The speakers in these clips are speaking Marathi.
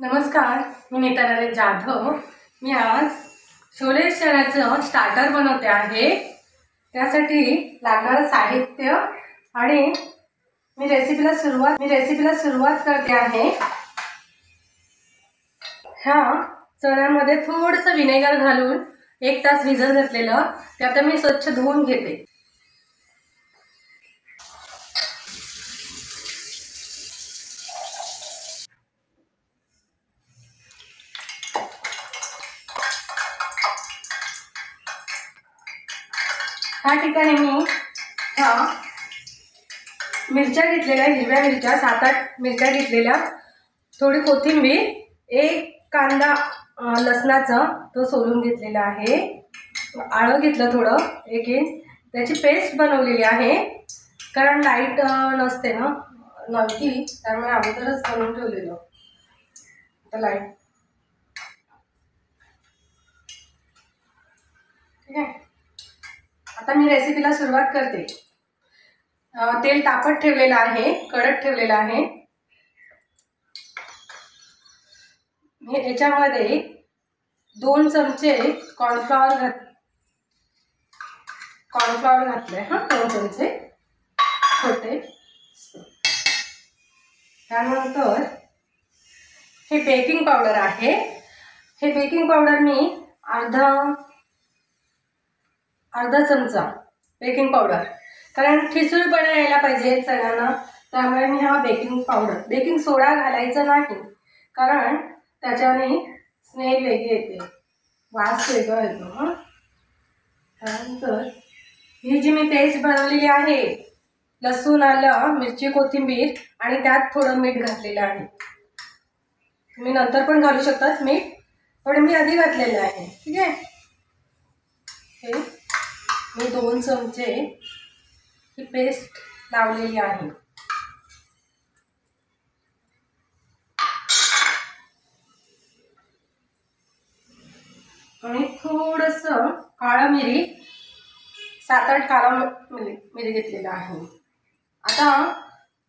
नमस्कार, मी नीता नरेश जाधव। मी आज छोले चण्याचं स्टार्टर बनवते आहे। त्यासाठी लागणारं साहित्य आणि मी रेसिपीला सुरुवात करते आहे। ह्या चण्यामध्ये थोडंसं विनेगर घालून 1 तास भिजत घातलेलं ते आता मी स्वच्छ धुवून घेते। ह्या ठिकाणी मी मिरच्या घेतलेल्या, हिरव्या मिरच्या 7-8 मिरच्या घेतलेल्या, थोडी कोथिंबीर, 1 कांदा लसणाचा तो सोलून घेतलेला आहे, आलं घेतलं थोडं 1 इंच, त्याची पेस्ट बनवलेली आहे। कारण लाईट नसते ना नव्हती, त्यामुळे अगोदरच बनवून ठेवलेलं। आता लाईट ठीक आहे। आता मी रेसिपीला सुरुवात करते। तेल तापत ठेवलेलं आहे, कडक ठेवलेलं आहे। मी याच्यामध्ये 2 चमचे कॉर्नफ्लॉवर घातले। 2 चमचे छोटे। त्यानंतर हे बेकिंग पावडर आहे। हे बेकिंग पावडर मी अर्धा चमचा बेकिंग पावडर, कारण ठिसूळपणा यायला पाहिजे चण्याला, त्यामुळे मी हा बेकिंग सोडा घालायचा नाही, कारण त्याच्याने स्मेल वेगळी येते, वास वेगळा येतो। त्यानंतर ही जी मी पेस्ट बनवलेली आहे, लसूण, आलं, मिरची, कोथिंबीर आणि त्यात थोडं मीठ घातलेलं आहे। तुम्ही नंतर पण घालू शकतात मीठ, पण मी आधी घातलेलं आहे। ठीक आहे। हे मी 2 चमचे ही पेस्ट लावलेली आहे। आणि थोडंसं काळा मिरी, 7-8 काळा मिरी घेतलेला आहे। आता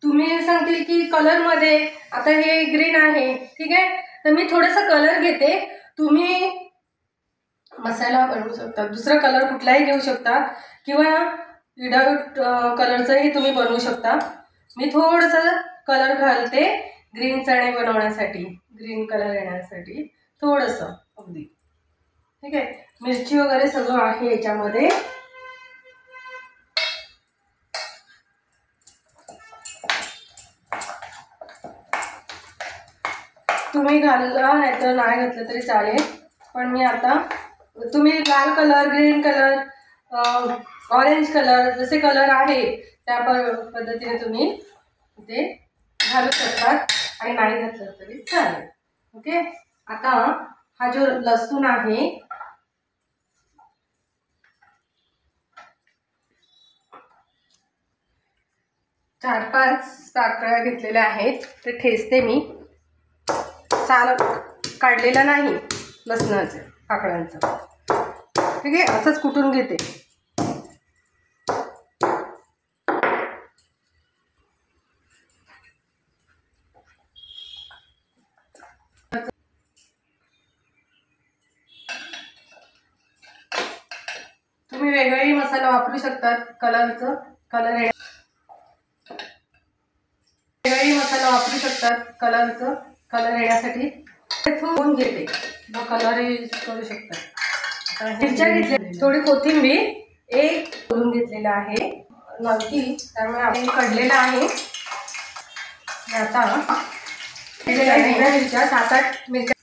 तुम्ही सांगतील की कलरमध्ये, आता हे ग्रीन आहे, ठीक आहे, तर मी थोडासा कलर घेते। तुम्ही मसाला बनवू शकता, दुसरा कलर कुठलाही घेऊ शकता, किंवा विदाउट कलरचाही तुम्ही बनवू शकता। मी थोडंसं कलर घालते ग्रीन चणे बनवण्यासाठी, ग्रीन कलर येण्यासाठी थोडंसं, अगदी ठीक आहे। मिरची वगैरे सगळं आहे याच्यामध्ये। तुम्ही घालला नाही तर नाही घातलं तरी चालेल, पण मी आता, तुम्ही लाल colour, green colour, orange colour, जसे कलर आहे त्या पद्धतीने तुम्ही ते घालू शकतात, आणि नाही घातलं तरी चालेल। ओके। आता हा जो लसूण आहे, चार 5 पाकळ्या घेतलेल्या आहेत, ते ठेचते मी। साल काढलेला नाही लसणाच्या पाकळ्यांचं, ठीक आहे, असंच कुटून घेते। तुम्ही वेगवेगळे मसाला वापरू शकतात, कलर येण्यासाठी ठेवून घेते, मग कलर यूज करू शकतात। मिरच्या घेतल्या, थोडी कोथिंबीर, 1 करून घेतलेला आहे नक्की, त्यामुळे आपण काढलेला आहे। आता हिरव्या मिरच्या 7-8 मिरच्या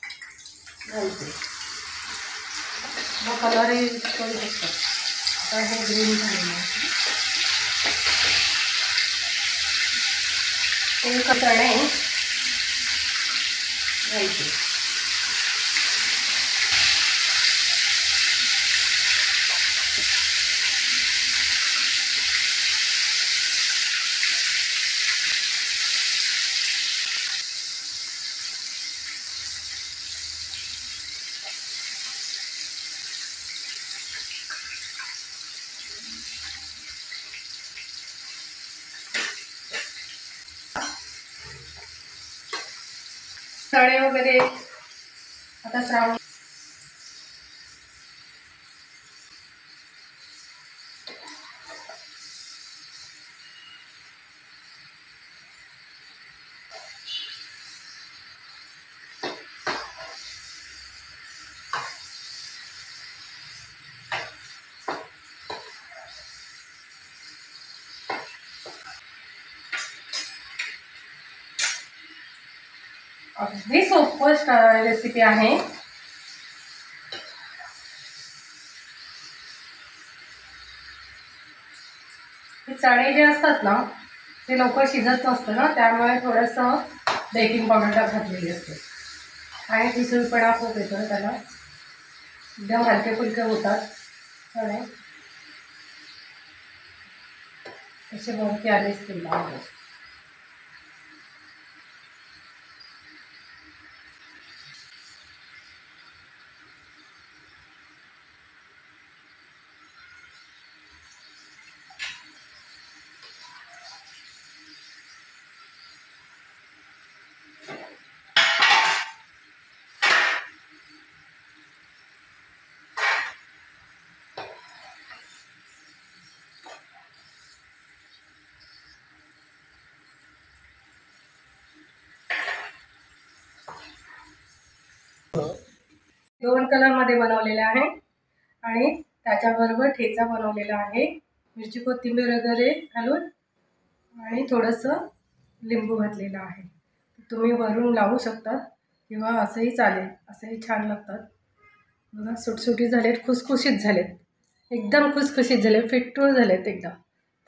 घालते, मग कलर यूज करू शकतात। आता हे ग्रीन झालेलं आहे, चणे घालते। चणे वगैरे आता श्रावण अगदी सोपं रेसिपी आहे। हे चणे जे असतात ना ते लवकर शिजत नसतं ना, त्यामुळे थोडंसं बेकिंग पावडर घातलेली असते आणि ठिसूळपणा खूप येतो त्याला, एकदम हलके फुलके होतात चणे असे वरती आलेच ते लावले। दोन कलरमध्ये बनवलेले आहे आणि त्याच्याबरोबर ठेचा बनवलेला आहे, मिरची कोथिंबीर वगैरे घालून आणि थोडंसं लिंबू घातलेलं आहे। तुम्ही वरून लावू शकता किंवा असंही चालेल, असंही छान लागतात। बघा सुटसुटीत झालेत, खुसखुशीत झालेत, एकदम खुसखुशीत झाले, फिट्टूळ झालेत, एकदम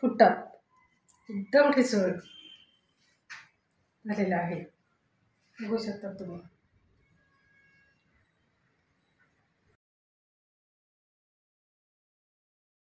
फुटतात, एकदम ठिसूळ झालेलं आहे, बघू शकता तुम्ही।